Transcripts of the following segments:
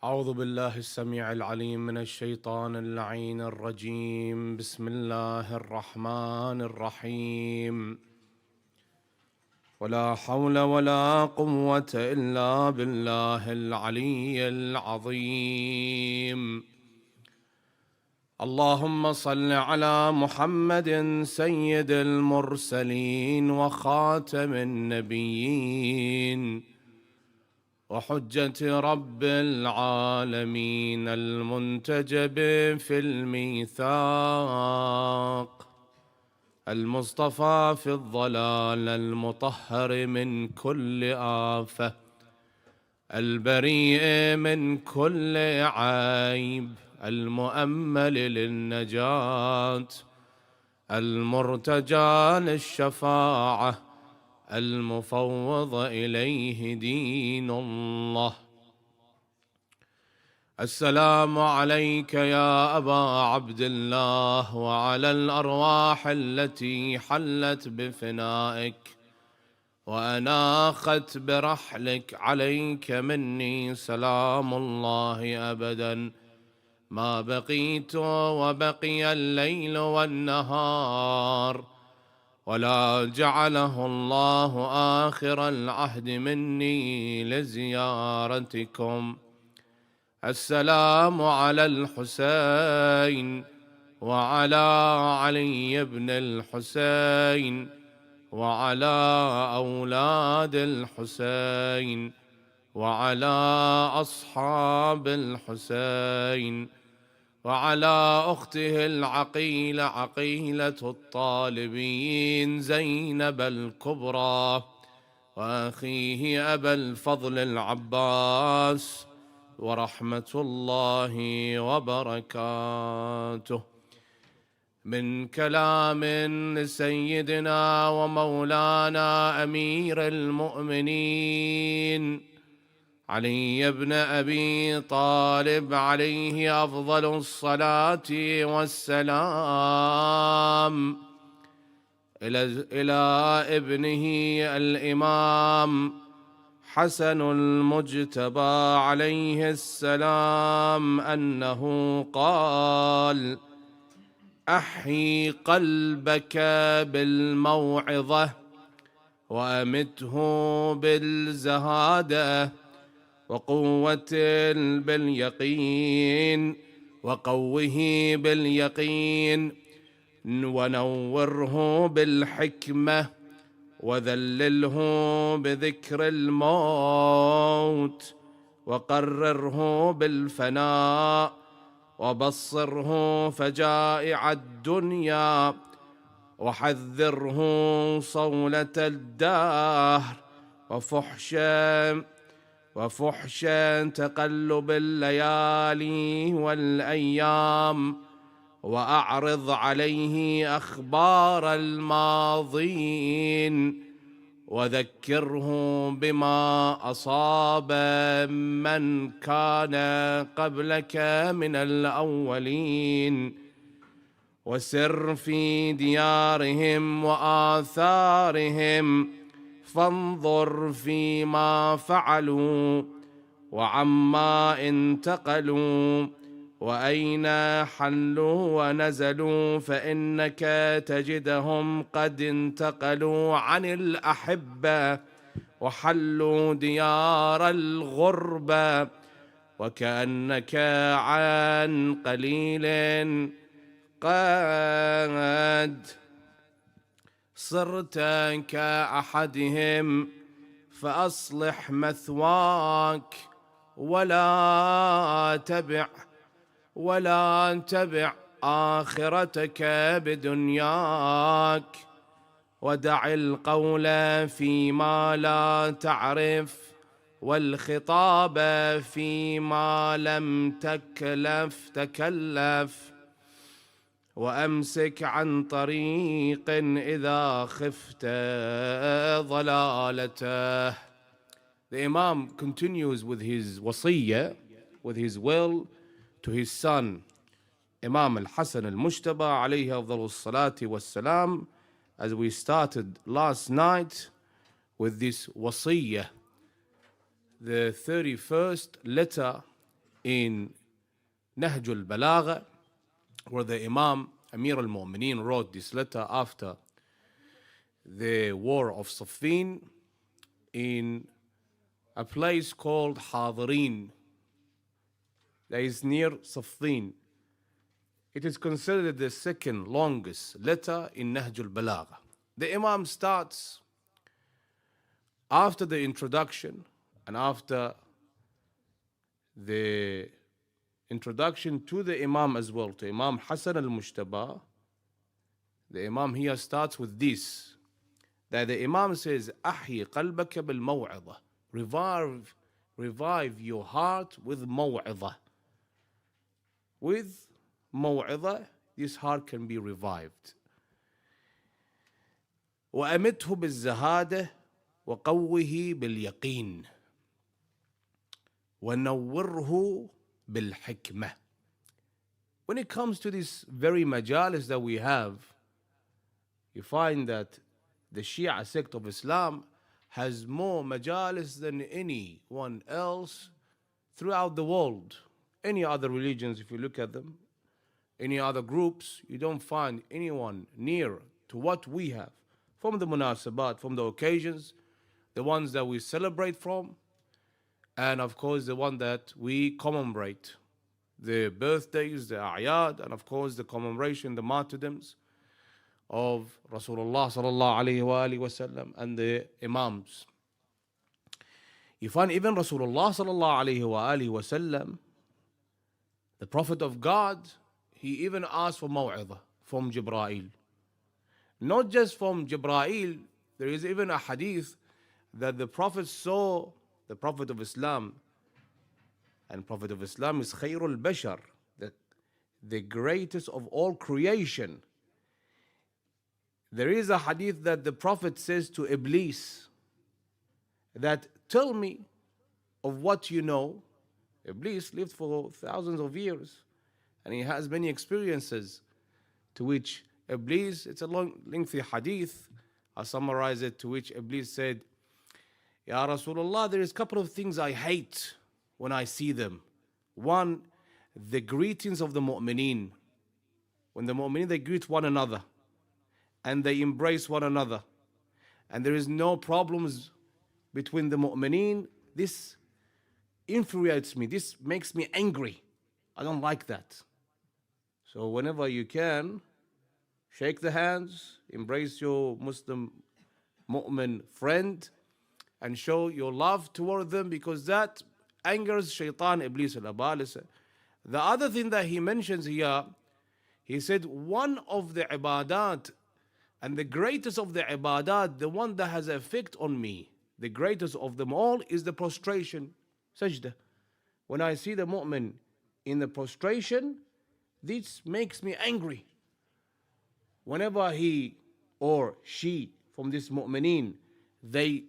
أعوذ بالله السميع العليم من الشيطان اللعين الرجيم. بسم الله الرحمن الرحيم. ولا حول ولا قوة إلا بالله العلي العظيم. اللهم صل على محمد سيد المرسلين وخاتم النبيين وحجة رب العالمين المنتجب في الميثاق، المصطفى في الضلال، المطهر من كل آفة، البريء من كل عيب، المؤمل للنجاة، المرتجى للشفاعة، المفوض إليه دين الله. السلام عليك يا أبا عبد الله وعلى الأرواح التي حلت بفنائك وأناخت برحلك، عليك مني سلام الله أبدا ما بقيت وبقي الليل والنهار، ولا جعله الله آخر العهد مني لزيارتكم. السلام على الحسين وعلى علي بن الحسين وعلى أولاد الحسين وعلى أصحاب الحسين وعلى أخته العقيلة عقيلة الطالبين زينب الكبرى وأخيه أبا الفضل العباس، ورحمة الله وبركاته. من كلام سيدنا ومولانا أمير المؤمنين علي بن أبي طالب عليه أفضل الصلاة والسلام، إلى ابنه الإمام حسن المجتبى عليه السلام أنه قال: أحيي قلبك بالموعظة وأمته بالزهادة وقوة باليقين، وقوه باليقين، ونوره بالحكمة، وذلله بذكر الموت، وقرره بالفناء، وبصره فجائع الدنيا، وحذره صولة الدهر، وفحشا تقلب الليالي والأيام، وأعرض عليه أخبار الماضين، وذكره بما أصاب من كان قبلك من الأولين، وسر في ديارهم وآثارهم فانظر فيما فعلوا وعما انتقلوا وأين حلوا ونزلوا، فإنك تجدهم قد انتقلوا عن الأحبة وحلوا ديار الغربة، وكأنك عن قليل قد صرت كأحدهم، فأصلح مثواك ولا تبع آخرتك بدنياك، ودع القول فيما لا تعرف والخطاب فيما لم تكلف، وأمسك عن طريق إذا خفت ضلالته. The Imam continues with his wasiyah, with his will to his son, Imam al-Hasan al-Mujtaba alayhi afdalus salati wassalam, as we started last night with this wasiyah, the 31st letter in Nahj al-Balagha, where the Imam Amir al-Mu'mineen wrote this letter after the war of Siffin in a place called Hadirin that is near Siffin. It is considered the second longest letter in Nahj al-Balagha. The Imam starts after the introduction and after the introduction to the Imam as well, to Imam Hasan al-Mujtaba. The Imam here starts with this, that the Imam says, أحيي قلبك بالموعظة, revive your heart with موعظة. With موعظة, this heart can be revived. وأمته بالزهادة وقوه باليقين ونوره بالحكمة. When it comes to this very majalis that we have, you find that the Shia sect of Islam has more majalis than anyone else throughout the world. Any other religions, if you look at them, any other groups, you don't find anyone near to what we have. From the munasabat, from the occasions, the ones that we celebrate from, and of course the one that we commemorate, the birthdays, the a'yad, and of course the commemoration, the martyrdoms of Rasulullah sallallahu alayhi wa alihi wasallam and the Imams. You find even Rasulullah sallallahu alayhi wa alihi wasallam, the Prophet of God, he even asked for maw'idha from Jibreel. Not just from Jibreel, there is even a hadith that the Prophet saw the Prophet of Islam, and Prophet of Islam is Khairul Bashar, the greatest of all creation. There is a hadith that the Prophet says to Iblis that, tell me of what you know. Iblis lived for thousands of years and he has many experiences, to which Iblis, it's a long, lengthy hadith, I'll summarize it, to which Iblis said, Ya Rasulullah, there is a couple of things I hate when I see them. One, the greetings of the mu'mineen. When the mu'mineen, they greet one another and they embrace one another, and there is no problems between the mu'mineen. This infuriates me. This makes me angry. I don't like that. So whenever you can, shake the hands, embrace your Muslim mu'min friend, and show your love toward them, because that angers shaitan, Iblis al-Abalisa. The other thing that he mentions here, he said one of the ibadat, and the greatest of the ibadat, the one that has an effect on me, the greatest of them all, is the prostration, sajda. When I see the mu'min in the prostration, this makes me angry. Whenever he or she from this mu'mineen, they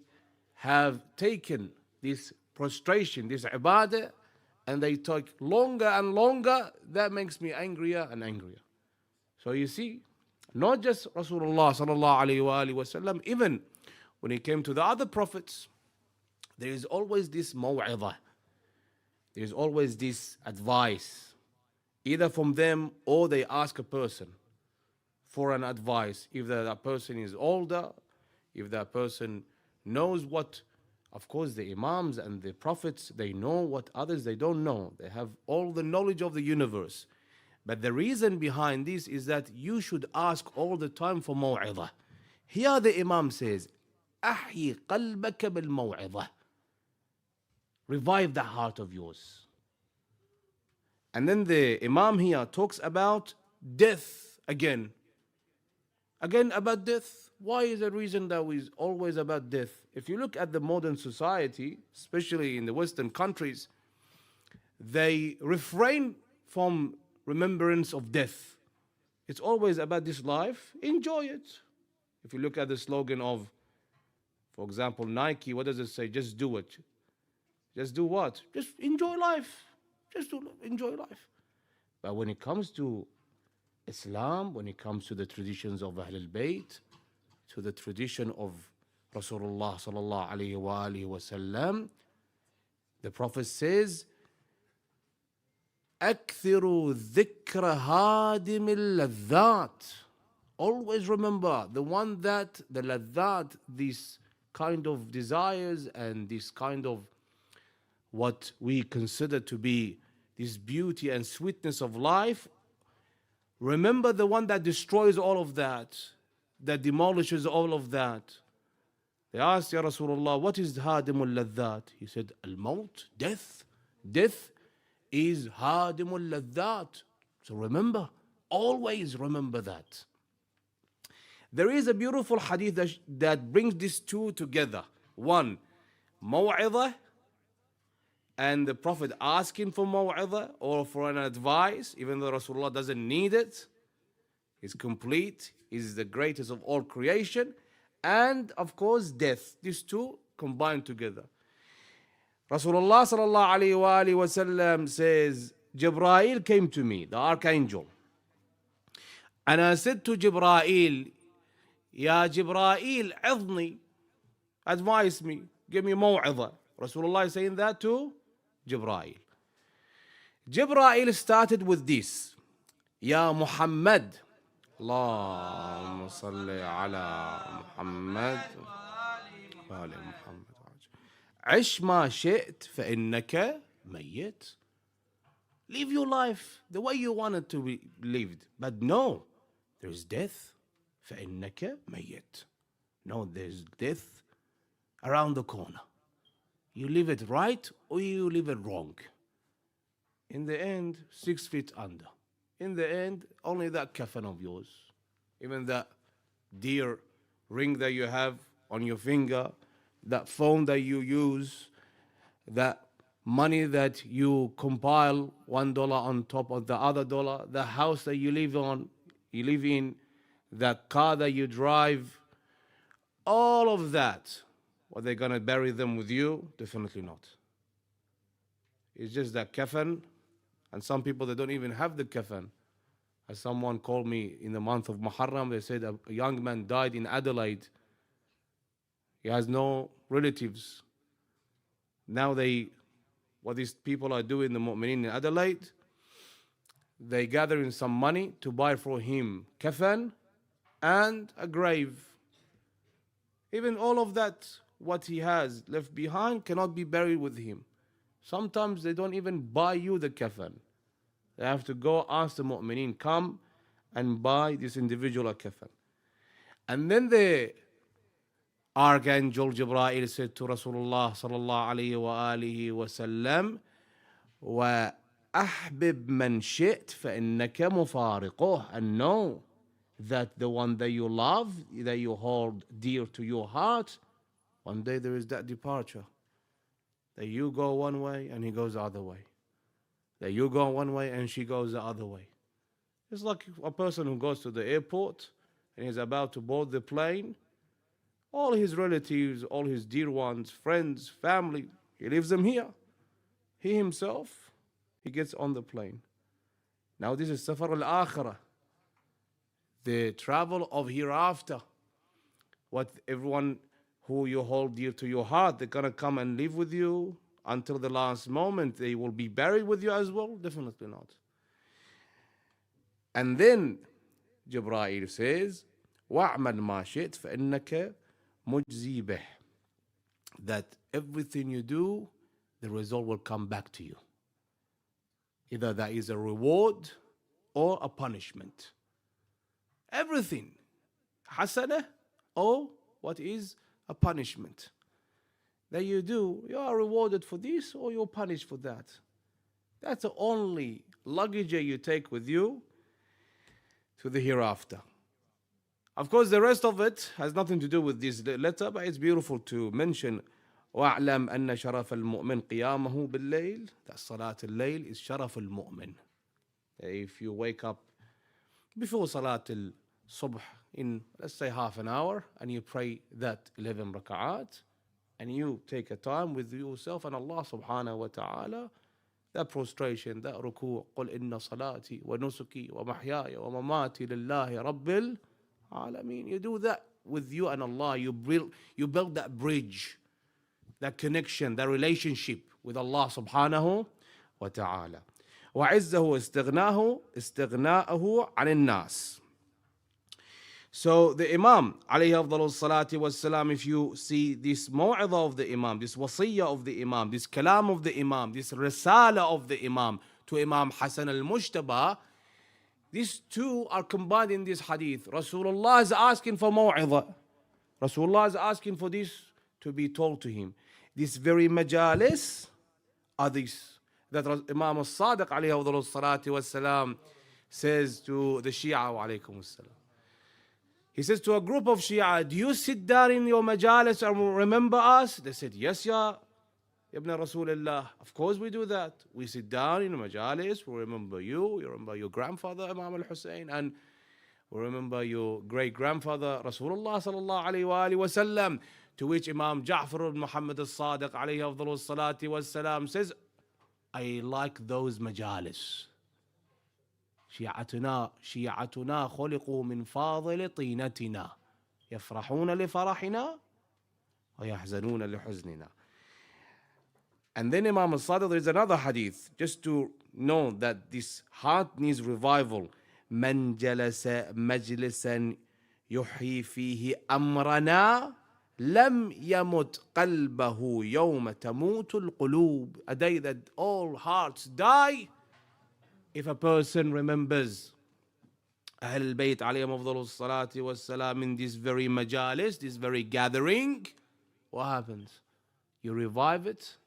have taken this prostration, this ibadah, and they take longer and longer, that makes me angrier and angrier. So you see, not just Rasulullah sallallahu alayhi wa alihi wasallam, even when it came to the other prophets, there is always this maw'idha. There is always this advice, either from them or they ask a person for an advice. If that person is older, if that person knows what, of course the Imams and the Prophets, they know what others they don't know. They have all the knowledge of the universe. But the reason behind this is that you should ask all the time for maw'idha. Here the Imam says, أحيي قلبك بالموعظة. Revive the heart of yours. And then the Imam here talks about death again. Again about death. Why is the reason that is always about death? If you look at the modern society, especially in the Western countries, they refrain from remembrance of death. It's always about this life. Enjoy it. If you look at the slogan of, for example, Nike, what does it say? Just do it. Just do what? Just enjoy life. Just enjoy life. But when it comes to Islam, when it comes to the traditions of Ahlul Bayt, to the tradition of Rasulullah sallallahu alayhi wa alihi wa sallam, the Prophet says, أكثروا ذكر هادم اللذات. Always remember the one that the ladhat, these kind of desires and this kind of what we consider to be this beauty and sweetness of life. Remember the one that destroys all of that demolishes all of that. They asked, Ya Rasulullah, what is hadimul ladhat? He said, al-maut, death. Death is hadimul ladhat. So remember, always remember that. There is a beautiful hadith that brings these two together. One, maw'idah, and the Prophet asking for maw'idah or for an advice, even though Rasulullah doesn't need it. He's complete, he's the greatest of all creation. And of course, death. These two combined together. Rasulullah sallallahu alayhi wa sallam says, Jibreel came to me, the archangel. And I said to Jibreel, Ya Jibreel, عظني, advise me, give me maw'idah. Rasulullah is saying that to Jibreel. Jibreel started with this, Ya Muhammad, Allahumma salli ala Muhammad wa ali Muhammad. عش ما شئت فإنك ميت. Live your life the way you want it to be lived. But no, there's death. فإنك ميت. No, there's death around the corner. You live it right or you live it wrong. In the end, 6 feet under. In the end, only that kafan of yours, even that dear ring that you have on your finger, that phone that you use, that money that you compile $1 on top of the other dollar, the house that you live in, that car that you drive, all of that, are they going to bury them with you? Definitely not. It's just that kafan, and some people, they don't even have the kafan. As someone called me in the month of Muharram, they said a young man died in Adelaide. He has no relatives. Now what these people are doing, the mu'mineen in Adelaide, they gathering some money to buy for him kafan and a grave. Even all of that, what he has left behind, cannot be buried with him. Sometimes they don't even buy you the kafan. They have to go ask the mu'mineen, come and buy this individual a kafan. And then the Archangel Jibreel said to Rasulullah sallallahu alayhi wa alihi wa sallam, وَأَحْبِبْ مَنْ شِئْتْ فَإِنَّكَ مُفَارِقُهُ. And know that the one that you love, that you hold dear to your heart, one day there is that departure. That you go one way and he goes the other way. That you go one way and she goes the other way. It's like a person who goes to the airport and is about to board the plane. All his relatives, all his dear ones, friends, family, he leaves them here. He himself, he gets on the plane. Now this is Safar al-Akhirah, the travel of hereafter. What everyone who you hold dear to your heart, they're going to come and live with you until the last moment. They will be buried with you as well? Definitely not. And then Jibreel says, وَاعْمَلْ مَا شِئْتْ فَإِنَّكَ مُجْزِي بِهِ. That everything you do, the result will come back to you. Either that is a reward or a punishment. Everything. Hasanah or what is a punishment that you do, you are rewarded for this or you're punished for that. That's the only luggage you take with you to the hereafter. Of course, the rest of it has nothing to do with this letter, but it's beautiful to mention. وَاعْلَمْ أَنَّ شَرَفَ الْمُؤْمِنِ قِيَامَهُ بِاللَّيْلِ. That Salat al-Layl is Sharaf al-Mu'min. If you wake up before Salat al-Subh in, let's say, half an hour, and you pray that 11 raka'at, and you take a time with yourself and Allah subhanahu wa ta'ala, that prostration, that ruku', قُلْ إِنَّ صَلَاتِي وَنُسُكِي وَمَحْيَايَ وَمَمَاتِي لِلَّهِ رَبِّ الْعَالَمِينَ. You do that with you and Allah. You build that bridge, that connection, that relationship with Allah subhanahu wa ta'ala. وعزه استغناءه عن الناس. So the Imam عليه أفضل الصلاة والسلام, if you see this موعظة of the Imam, this wasiyah of the Imam, this kalam of the Imam, this risala of the Imam to Imam Hasan al-Mujtaba, these two are combined in this hadith. Rasulullah is asking for موعظة. Rasulullah is asking for this to be told to him. These very majalis are these that Imam al-Sadiq عليه أفضل الصلاة والسلام says to the Shia وعليكم السلام. He says to a group of Shia, do you sit down in your majalis and remember us? They said, yes, ya Ibn Rasulullah. Of course we do that. We sit down in majalis, we remember you remember your grandfather Imam al-Hussein, and we remember your great-grandfather Rasulullah sallallahu alayhi wa sallam. To which Imam Ja'far ibn Muhammad al-Sadiq alayhi afdhalu salati wassalam says, I like those majalis. شيعتنا خلقوا من فاضل طينتنا يفرحون لفرحنا ويحزنون لحزننا. And then Imam al-Sadiq, there is another hadith, just to know that this heart needs revival. من جلس مجلسا يحيي فيه أمرنا لم يمت قلبه يوم تموت القلوب. A day that all hearts die. If a person remembers Ahl al-Bayt alayhim afdalu salati wassalam in this very majalis, this very gathering, what happens? You revive it,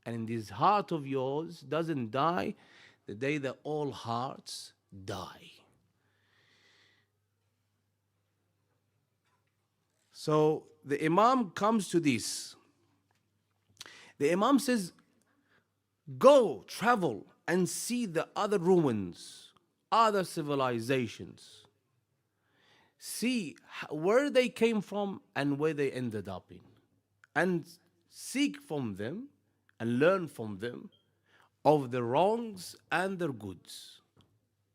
and in this heart of yours doesn't die the day that all hearts die. So the Imam comes to this. The Imam says, go, travel, and see the other ruins, other civilizations. See where they came from and where they ended up in. And seek from them and learn from them of the wrongs and their goods.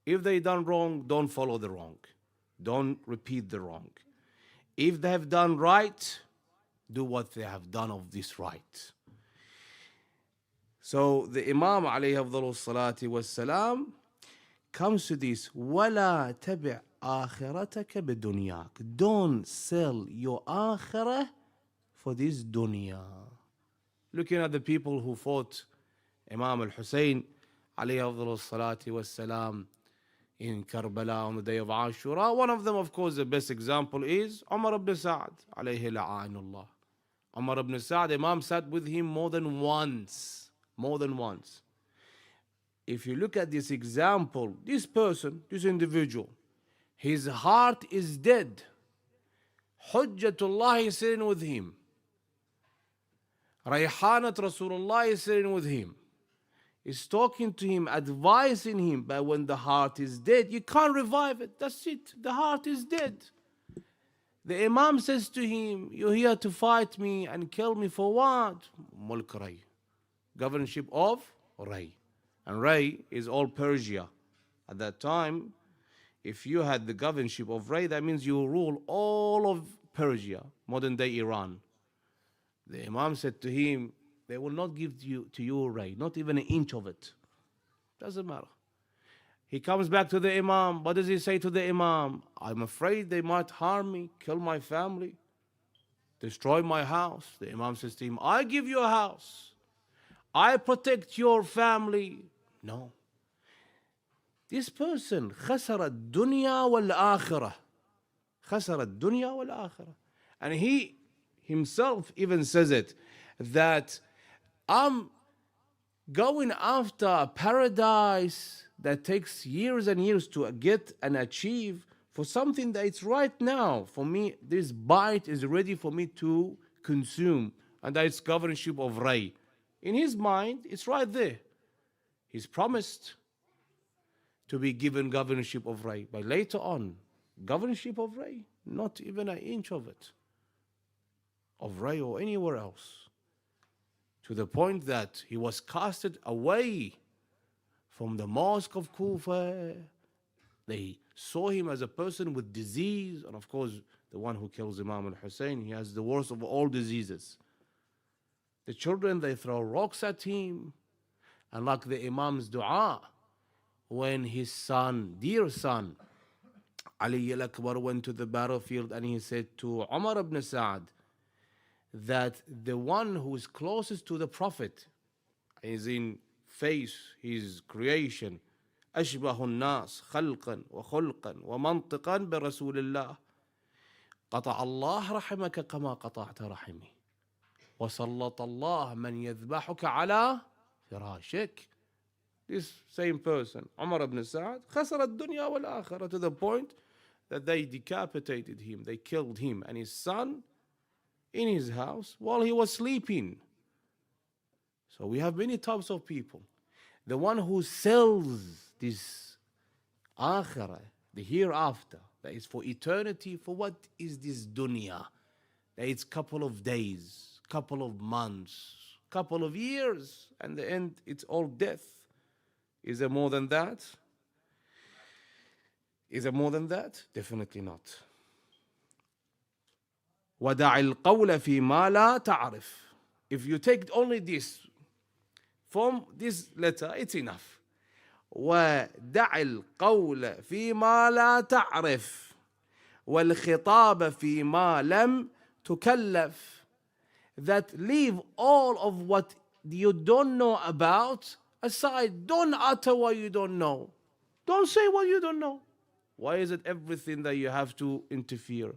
If they done wrong, don't follow the wrong. Don't repeat the wrong. If they have done right, do what they have done of this right. So the Imam alayhi afdalu salati wassalam comes to this, وَلَا تَبِعْ آخِرَتَكَ بِدُنْيَاكَ. Don't sell your akhirah for this dunya. Looking at the people who fought Imam al-Hussein alayhi afdalu salati wassalam in Karbala on the day of Ashura, one of them, of course, the best example is Umar ibn Sa'd alayhi la'anullah. Umar ibn Sa'd, Imam sat with him more than once. More than once. If you look at this example, this person, this individual, his heart is dead. Hujjatullah is sitting with him. Rayhanat Rasulullah is sitting with him. Is talking to him, advising him, but when the heart is dead, you can't revive it. That's it. The heart is dead. The Imam says to him, you're here to fight me and kill me for what? Mulk Ray. Governorship of Ray. And Ray is all Persia. At that time, if you had the governorship of Ray, that means you rule all of Persia, modern day Iran. The Imam said to him, they will not give to you Ray, not even an inch of it. Doesn't matter. He comes back to the Imam. What does he say to the Imam? I'm afraid they might harm me, kill my family, destroy my house. The Imam says to him, I give you a house. I protect your family. No. This person خسر الدنيا والآخرة. خسر الدنيا والآخرة. And he himself even says it, that I'm going after a paradise that takes years and years to get and achieve for something that it's right now. For me, this bite is ready for me to consume, and that is governorship of Ray. In his mind, it's right there. He's promised to be given governorship of Ray. But later on, governorship of Ray, not even an inch of it, of Ray or anywhere else. To the point that he was casted away from the mosque of Kufa. They saw him as a person with disease. And of course, the one who kills Imam al-Hussein, he has the worst of all diseases. The children, they throw rocks at him. And like the Imam's dua, when his son, dear son, Ali al-Akbar, went to the battlefield, and he said to Umar ibn Sa'd that the one who is closest to the Prophet is in face, his creation, أشبه الناس خلقا وخلقا ومنطقا برسول الله قطع الله رحمك كما قطعت رحمي وسلط الله من يذبحك على فراشك. This same person, Umar ibn Sa'd, خسر الدنيا والآخرة, to the point that they decapitated him, they killed him and his son in his house while he was sleeping. So we have many types of people. The one who sells this akhirah, the hereafter, that is for eternity, for what is this dunya? That it's couple of days, couple of months, couple of years, and the end, it's all death. Is there more than that? Is there more than that? Definitely not. وَدَعِ الْقَوْلَ فِي مَا لَا تَعْرِفْ. If you take only this, from this letter, it's enough. وَدَعِ الْقَوْلَ فِي مَا لَا تَعْرِفْ وَالْخِطَابَ فِي مَا لَمْ تُكَلَّفْ. That leave all of what you don't know about aside. Don't utter what you don't know. Don't say what you don't know. Why is it everything that you have to interfere?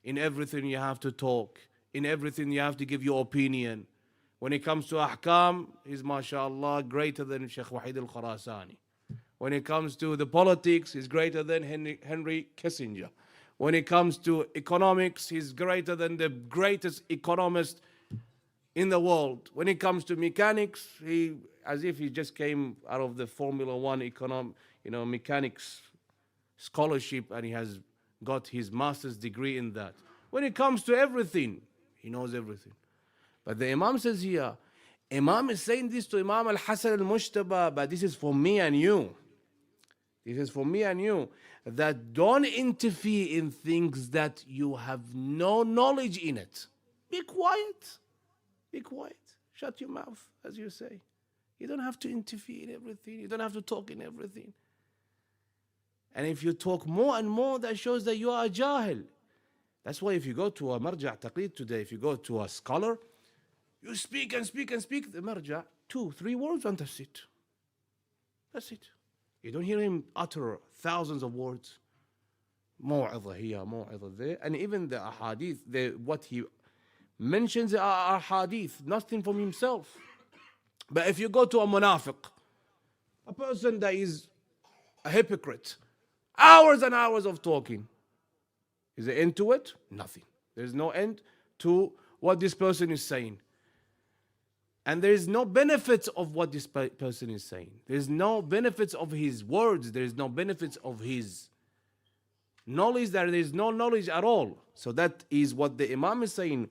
In everything you have to talk. In everything you have to give your opinion. When it comes to ahkam, he's mashallah greater than Sheikh Wahid al-Khurasani. When it comes to the politics, he's greater than Henry Kissinger. When it comes to economics, he's greater than the greatest economist in the world. When it comes to mechanics, he, as if he just came out of the Formula One mechanics scholarship, and he has got his master's degree in that. When it comes to everything, he knows everything. But the Imam says here, Imam is saying this to Imam al-Hasan al-Mujtaba, but this is for me and you. This is for me and you. That don't interfere in things that you have no knowledge in it. Be quiet. Be quiet. Shut your mouth, as you say. You don't have to interfere in everything. You don't have to talk in everything. And if you talk more and more, that shows that you are a jahil. That's why if you go to a marja' taqlid today, if you go to a scholar, you speak and speak and speak. The marja', 2-3 words, and that's it. That's it. You don't hear him utter thousands of words. Mu'adha here, mu'adha there. And even the ahadith, what he mentions are ahadith, nothing from himself. But if you go to a munafiq, a person that is a hypocrite, hours and hours of talking, is there end to it? Nothing. There's no end to what this person is saying. And there is no benefits of what this person is saying. There is no benefits of his words. There is no benefits of his knowledge. There is no knowledge at all. So that is what the Imam is saying.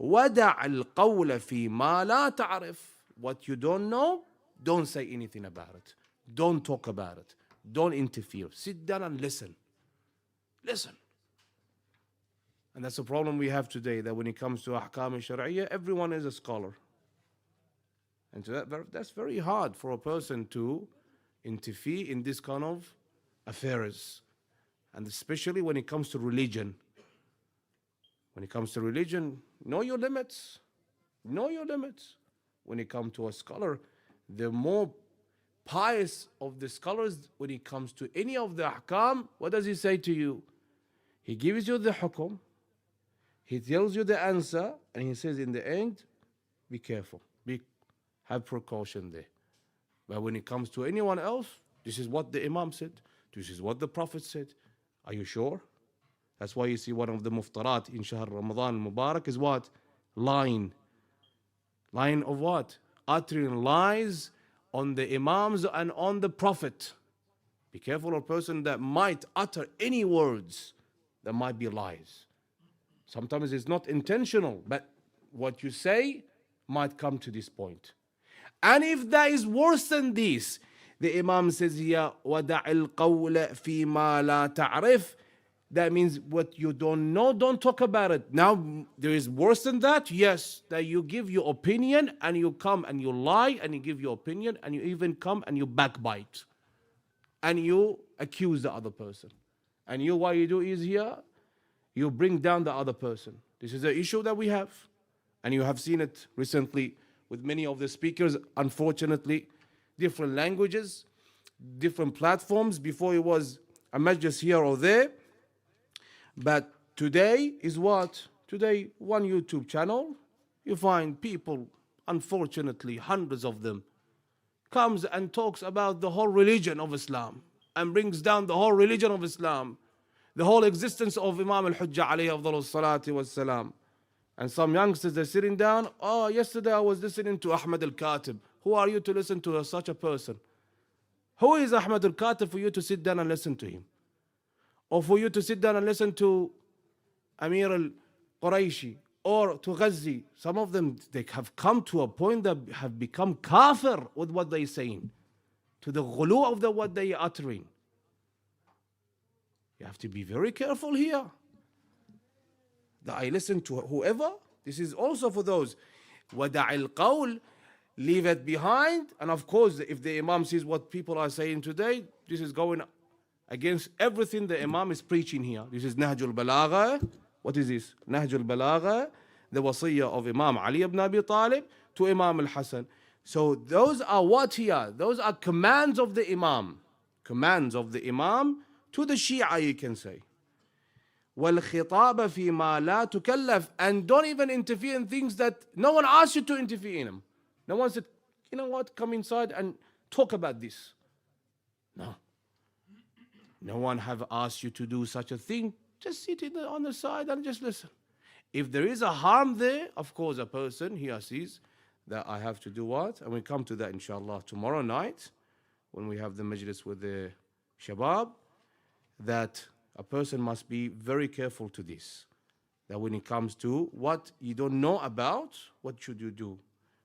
وَدَعَ الْقَوْلَ فِي مَا لَا تَعْرِفْ. What you don't know, don't say anything about it. Don't talk about it. Don't interfere. Sit down and listen. Listen. And that's the problem we have today, that when it comes to ahkam al-shar'iyya, everyone is a scholar. And so that's very hard for a person to interfere in this kind of affairs. And especially when it comes to religion. When it comes to religion, know your limits. Know your limits. When it comes to a scholar, the more pious of the scholars, when it comes to any of the ahkam, what does he say to you? He gives you the hukum, he tells you the answer, and he says in the end, be careful, have precaution there. But when it comes to anyone else, this is what the Imam said, this is what the Prophet said. Are you sure? That's why you see one of the muftarat in Shahr Ramadan Mubarak is what? Lying. Lying of what? Uttering lies on the Imams and on the Prophet. Be careful of a person that might utter any words that might be lies. Sometimes it's not intentional, but what you say might come to this point. And if that is worse than this, the Imam says here, وَدَعِ الْقَوْلَ فِي مَا لَا تَعْرِفْ. That means what you don't know, don't talk about it. Now, there is worse than that? Yes, that you give your opinion and you come and you lie and you give your opinion and you even come and you backbite. and you accuse the other person. And you, what you do is here, you bring down the other person. This is an issue that we have. And you have seen it recently with many of the speakers, unfortunately, different languages, different platforms. Before it was a majlis here or there. But today is what? Today, one YouTube channel, you find people, unfortunately, hundreds of them, comes and talks about the whole religion of Islam and brings down the whole religion of Islam, the whole existence of Imam al-Hujjah alayhi afdalus salati was salam. And some youngsters are sitting down, oh, yesterday I was listening to Ahmad al-Katib. Who are you to listen to such a person? Who is Ahmad al-Katib for you to sit down and listen to him? Or for you to sit down and listen to Amir al-Qurayshi or to Ghazi? Some of them, they have come to a point that have become kafir with what they're saying, to the ghulu of what they are uttering. You have to be very careful here. That I listen to whoever, this is also for those. وَدَعِ الْقَوْلِ, leave it behind. And of course, if the Imam sees what people are saying today, this is going against everything the Imam is preaching here. This is Nahjul Balagha. What is this? Nahjul Balagha, the wasiyah of Imam Ali ibn Abi Talib to Imam al-Hasan. So those are what here? Those are commands of the Imam. Commands of the Imam to the Shia, you can say. وَالْخِطَابَ فِي مَا لَا تُكَلَّفْ, and don't even interfere in things that no one asked you to interfere in them. No one said, you know what, come inside and talk about this. No. No one have asked you to do such a thing. Just sit on the side and just listen. If there is a harm there, of course a person here sees that I have to do what? And we come to that inshallah tomorrow night when we have the majlis with the shabab, that a person must be very careful to this. That when it comes to what you don't know about, what should you do?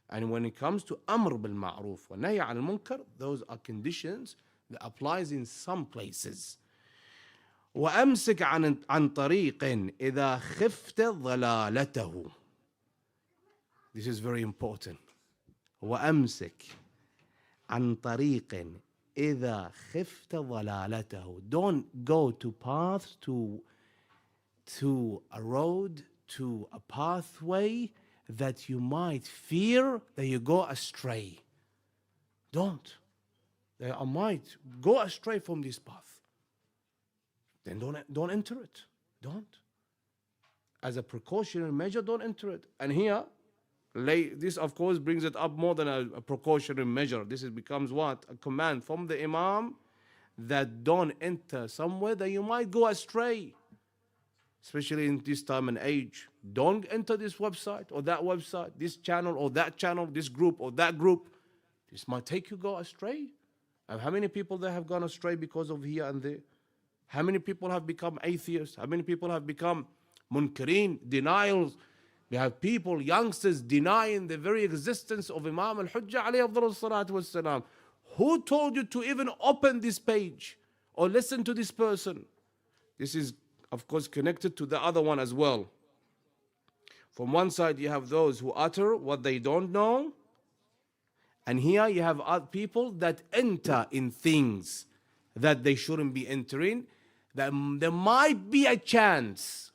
And when it comes to amr bil ma'ruf wa nahy al munkar, those are conditions that applies in some places. وأمسك عن طريق إذا خفت ضلالته. This is very important. وأمسك عن طريق إذا خفت ضلالته. Don't go to paths, to a road, to a pathway that you might fear that you go astray. Don't. I might go astray from this path. Then don't enter it. Don't. As a precautionary measure, don't enter it. And here, this of course brings it up more than a precautionary measure. This becomes what? A command from the Imam that don't enter somewhere that you might go astray. Especially in this time and age. Don't enter this website or that website, this channel or that channel, this group or that group. This might take you go astray. And how many people that have gone astray because of here and there? How many people have become atheists? How many people have become munkareen, denials? We have people, youngsters, denying the very existence of Imam al-Hujjah alayhi afdalus salatu was salam. Who told you to even open this page or listen to this person? This is, of course, connected to the other one as well. From one side, you have those who utter what they don't know. And here you have other people that enter in things that they shouldn't be entering. That there might be a chance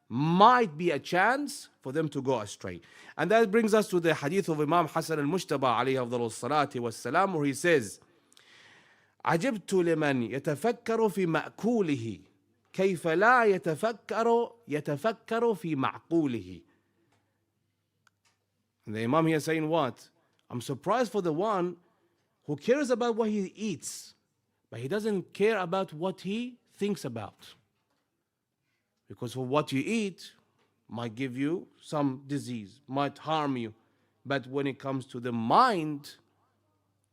for them to go astray. And that brings us to the hadith of Imam Hasan Almujtaba alayhi afdalus salati was salam, where he says, عجبت لمن يتفكر في مأكوله كيف لا يتفكر في معقوله. And the Imam here saying what? I'm surprised for the one who cares about what he eats, but he doesn't care about what he thinks about. Because for what you eat might give you some disease, might harm you. But when it comes to the mind,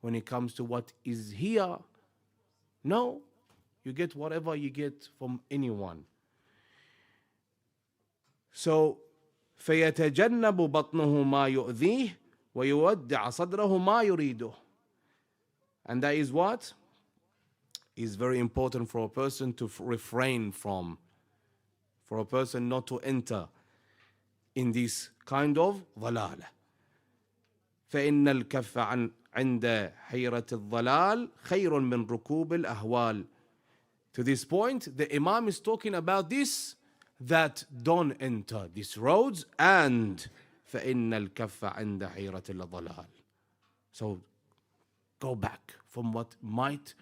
when it comes to what is here, no, you get whatever you get from anyone. So, فيتجنب بطنه ما يؤذيه ويودع صدره ما يريده. And that is what is very important for a person to refrain from, for a person not to enter in this kind of ضلالة. فإن الكف عند حيرة الضلال خير من ركوب الأهوال. To this point, the Imam is talking about this, that don't enter these roads, and فإن الكف عند حيرة الضلال. So go back from what might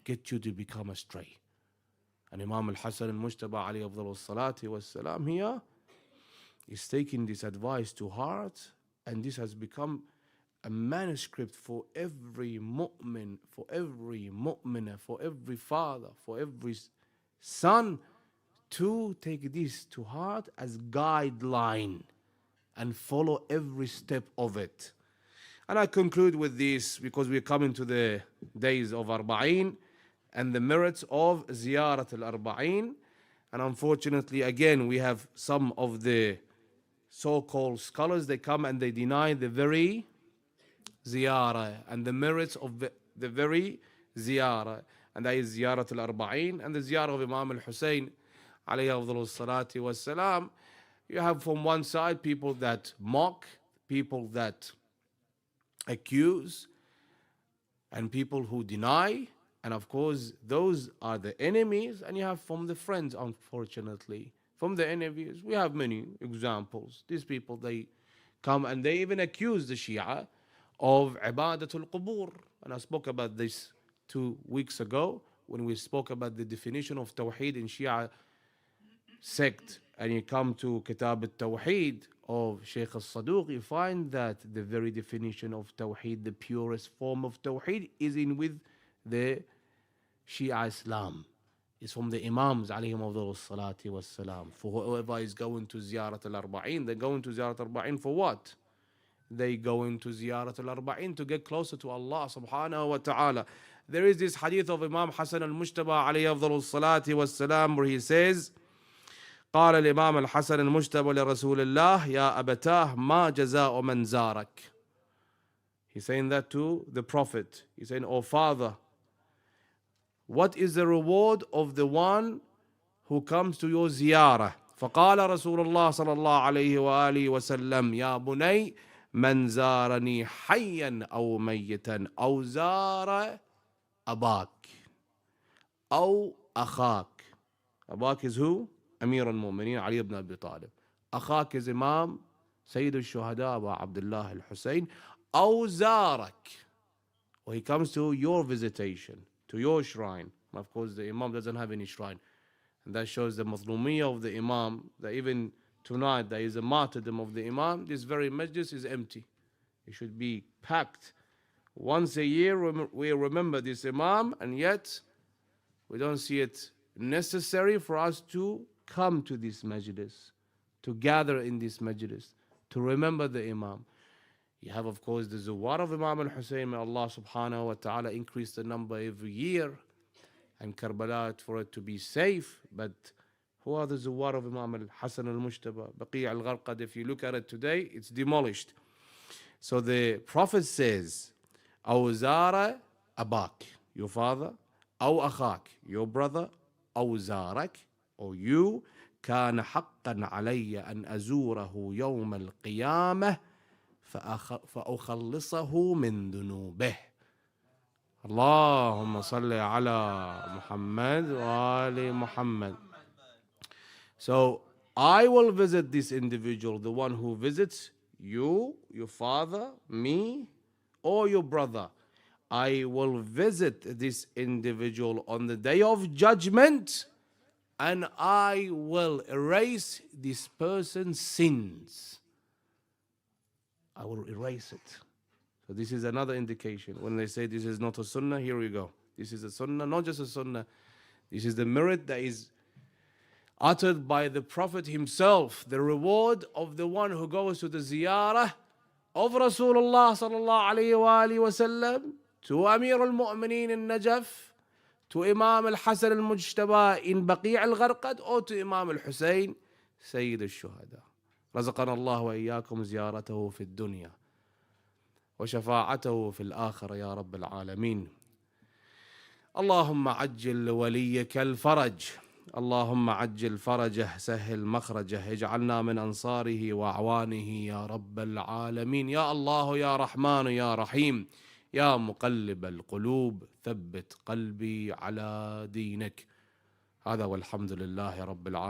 get you to become astray. And Imam al-Hasan al-Mujtaba alayhi afdal salati was salam here is taking this advice to heart, and this has become a manuscript for every mu'min, for every mu'minah, for every father, for every son to take this to heart as guideline and follow every step of it. And I conclude with this because we're coming to the days of Arba'een and the merits of Ziyarat al-Arba'een. And unfortunately, again, we have some of the so-called scholars, they come and they deny the very ziyarah and the merits of the very ziyarah. And that is Ziyarat al-Arba'een and the ziyarah of Imam al-Hussein alayhi afdalus salati was salam. You have from one side people that mock, people that accuse, and people who deny. And of course, those are the enemies. And you have from the friends, unfortunately. From the enemies, we have many examples. These people, they come and they even accuse the Shia of Ibadatul Qubur. And I spoke about this 2 weeks ago when we spoke about the definition of Tawheed in Shia sect. And you come to Kitab al-Tawheed of Shaykh al-Saduq, you find that the very definition of Tawheed, the purest form of Tawheed, is in with the Shia Islam. It's from the Imams alayhim afdalus salati was salam. For whoever is going to Ziyarat al-Arba'een, they're going to Ziyarat al-Arba'een for what? They go into Ziyarat al-Arba'een to get closer to Allah subhanahu wa ta'ala. There is this hadith of Imam Hasan al-Mujtaba alayhi afdalus salati was salam where he says, قال الإمام الحسن المجتبى لرسول الله يا أبتاه ما جزاء من زارك. He's saying that to the Prophet. He's saying, oh father, what is the reward of the one who comes to your ziyarah? فقال رسول الله صلى الله عليه وآله وسلم يا بني من زارني حيا أو ميتا أو زار أباك أو أخاك. أباك is who? أمير المؤمنين علي بن أبي طالب. أخاك is Imam سيد الشهداء أبا عبد الله الحسين. أو زارك, or he comes to your visitation, to your shrine. And of course the Imam doesn't have any shrine, and that shows the mazlumiyah of the Imam, that even tonight there is a martyrdom of the Imam. This very majlis is empty. It should be packed. Once a year we remember this Imam, and yet we don't see it necessary for us to come to this majlis, to gather in this majlis, to remember the Imam. You have, of course, the Zuwar of Imam al-Hussein. May Allah subhanahu wa ta'ala increase the number every year, and Karbala for it to be safe. But who are the Zuwar of Imam al-Hasan al-Mujtaba? Baqi' al-Gharqad, if you look at it today, it's demolished. So the Prophet says, أو زار أباك, your father, أو أخاك, your brother, أو زارك, or you, كان حقا علي أن أزوره يوم القيامة فأخلصه من ذنوبه. اللهم صل على محمد وآل محمد. So I will visit this individual, the one who visits you, your father, me, or your brother. I will visit this individual on the day of judgment, and I will erase this person's sins. I will erase it. So this is another indication. When they say this is not a sunnah, here we go. This is a sunnah, not just a sunnah. This is the merit that is uttered by the Prophet himself. The reward of the one who goes to the ziyarah of Rasulullah sallallahu alayhi wa alihi wa sallam, to Amir al-Mu'mineen in Najaf, to Imam al-Hasan al-Mujtaba in Baqi' al-Gharqad, or to Imam al-Hussein, Sayyid al-Shuhada. رزقنا الله وإياكم زيارته في الدنيا وشفاعته في الآخرة يا رب العالمين. اللهم عجل وليك الفرج، اللهم عجل فرجه، سهل مخرجه، اجعلنا من أنصاره وأعوانه يا رب العالمين. يا الله يا رحمن يا رحيم، يا مقلب القلوب ثبت قلبي على دينك. هذا والحمد لله رب العالمين.